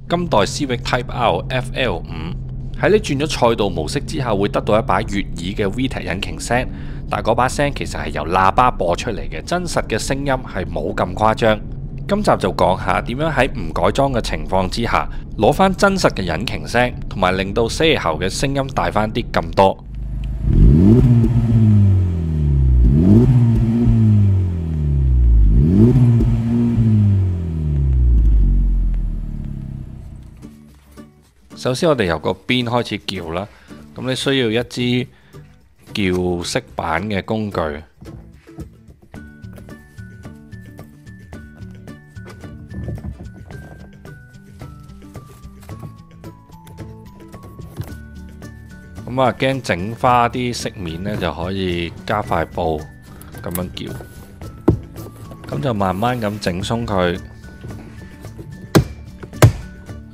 今代 Civic Type R FL5喺你轉咗賽道模式之後，會得到一把悅耳嘅 VTEC 引擎聲，但係嗰把聲其實係由喇叭播出嚟嘅，真實嘅聲音係冇咁誇張。今集就講下點樣喺唔改裝嘅情況之下，攞翻真實嘅引擎聲，同埋令到車喉嘅聲音大翻啲咁多。首先我哋由個邊開始撬啦，咁你需要一支撬色板嘅工具，咁啊驚整花啲色面呢，就可以加塊布咁樣撬，咁就慢慢咁整鬆佢。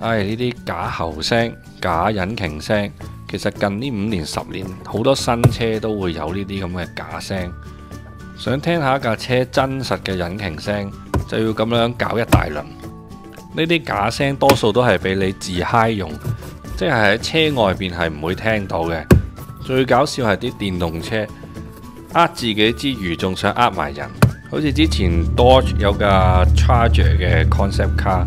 呢啲假喉聲、假引擎聲，其實近呢5年10年，好多新車都會有呢啲咁嘅假聲。想聽下架車真實嘅引擎聲，就要咁樣搞一大輪。呢啲假聲多數都係俾你自嗨用，即係喺車外邊係唔會聽到嘅。最搞笑係啲電動車，呃自己之餘仲想呃埋人，好似之前 Dodge 有架 Charger 嘅 Concept Car。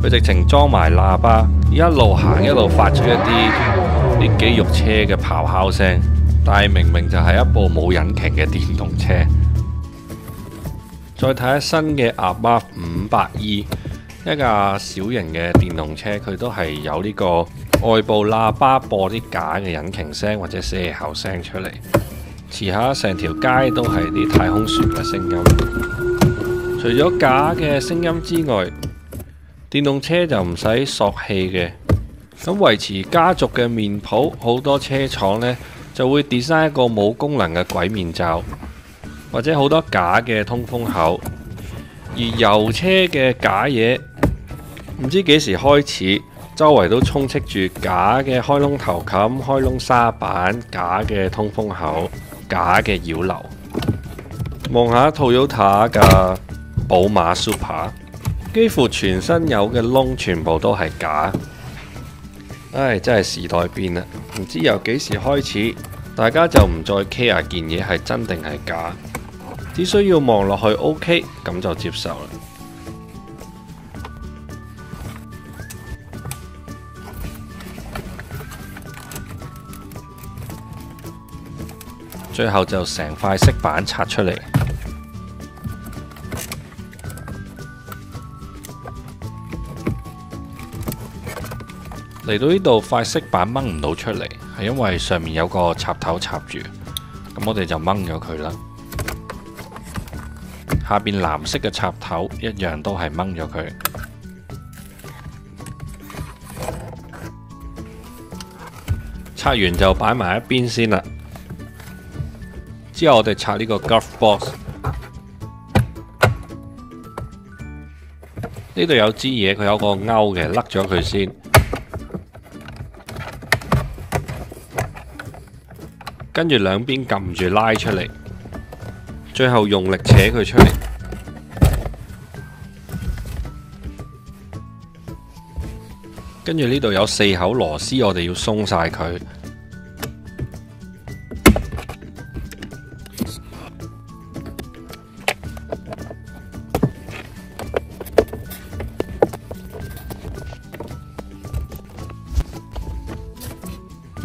佢直情裝埋喇叭，一路行一路發出一啲肌肉車嘅咆哮聲，但係明明就係一部冇引擎嘅電動車。再睇下新嘅 Abarth 500E， 一架小型嘅電動車，佢都係有呢個外部喇叭播啲假嘅引擎聲或者車喉聲出嚟。遲下成條街都係啲太空船嘅聲音。除咗假嘅聲音之外，電動車就唔使索氣嘅，咁維持家族嘅面譜，好多車廠呢就會 design 一個冇功能嘅鬼面罩，或者好多假嘅通風口。而油車嘅假嘢，唔知幾時開始，周圍都充斥住假嘅開窿頭冚、開窿沙板、假嘅通風口、假嘅擾流。望下 Toyota 嘅寶馬 Super。幾乎全身有嘅窿全部都係假，真係時代變啦！唔知由幾時開始，大家就唔再 care 件嘢係真定係假，只需要望落去 OK， 咁就接受啦。最後就成塊色板拆出嚟。嚟到呢度，塊色板掹唔到出嚟，係因為上面有個插頭插住，咁我哋就掹咗佢啦。下邊藍色嘅插頭一樣都係掹咗佢。拆完就擺埋一邊先啦。之後我哋拆呢個 Glove Box， 呢度有支嘢，佢有個勾嘅，甩咗佢先。跟住兩邊撳住拉出嚟，最後用力扯佢出嚟。跟住呢度有4口螺絲，我哋要鬆晒佢。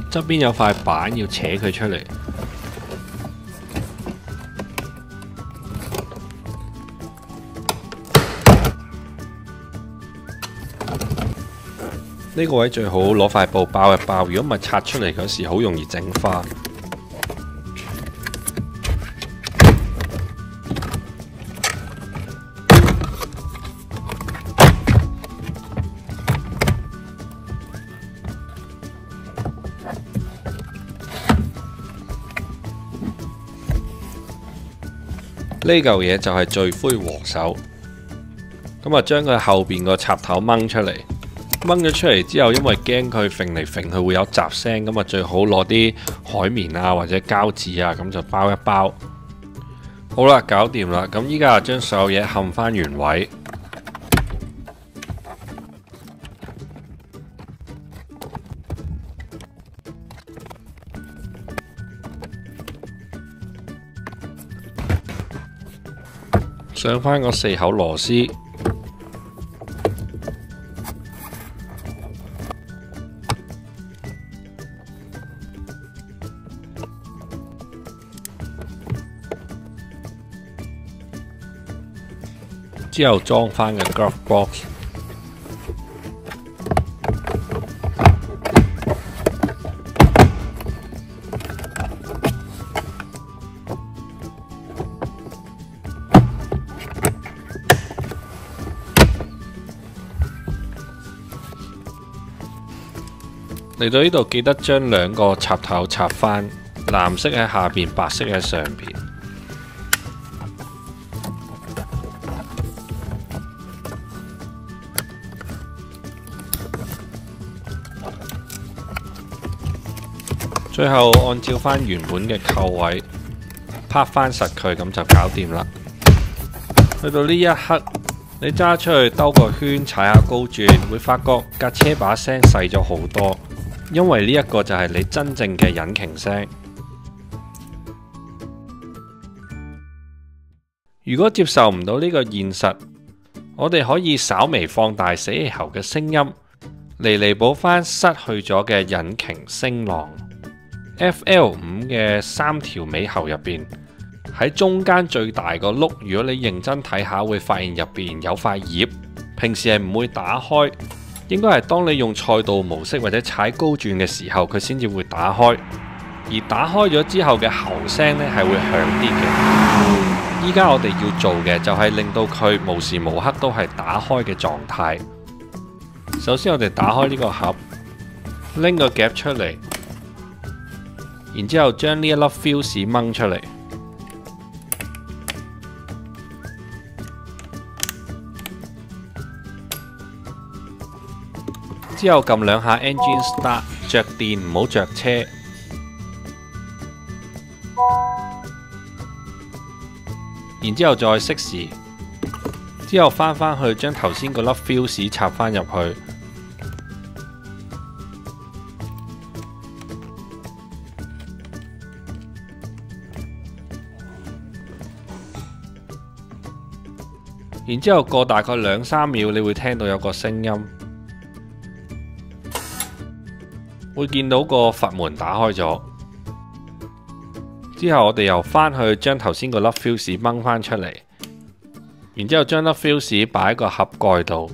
側邊有塊板要扯佢出嚟，呢個位最好攞塊布包一包，如果唔係拆出嚟嗰時好容易整花。呢嚿嘢就係罪魁禍首，咁啊將佢後邊個插頭掹出嚟，掹咗出嚟之後，因為驚佢揈嚟揈去會有雜聲，咁啊最好攞啲海綿啊或者膠紙啊，咁就包一包。好啦，搞掂啦，咁依家就將所有嘢冚返原位。上返個4口螺絲，之後裝返個 glove box。嚟到呢度記得將2個插頭插返，藍色喺下邊，白色喺上邊。最後按照返原本嘅扣位，拍返實佢，咁就搞掂啦。去到呢一刻，你揸出去兜個圈，踩下高轉，會發覺架車把聲細咗好多。因為呢一個就係你真正嘅引擎聲。如果接受唔到呢個現實，我哋可以稍微放大死氣喉嘅聲音，嚟彌補返失去咗嘅引擎聲浪。FL5 嘅3條尾喉入邊，喺中間最大個轆，如果你認真睇下，會發現入邊有塊葉，平時係唔會打開。應該係當你用賽道模式或者踩高轉嘅時候，佢先至會打開。而打開咗之後嘅喉聲呢係會響啲嘅。依家我哋要做嘅就係令到佢無時無刻都係打開嘅狀態。首先我哋打開呢個盒，拎個夾出嚟，然之後將呢一粒 fuse 掹出嚟。之後撳2下 engine start， 着電唔好着車。然之後再熄匙，之後返去將頭先嗰粒 fuse 插返入去。然之後過大概2-3秒，你會聽到有個聲音。會見到個閥門打開咗，之後我哋又返去將頭先個粒 fuse 掹返出嚟，然之後將粒 fuse 擺喺個盒蓋度，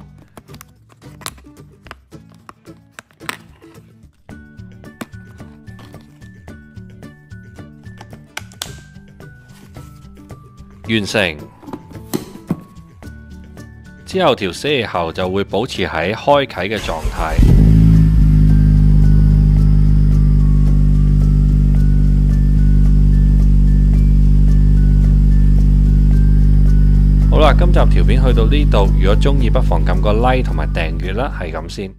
完成。之後條死氣喉就會保持喺開啟嘅狀態。好啦，今集條片去到呢度，如果鍾意不妨撳個 like 同埋訂閱啦，係咁先。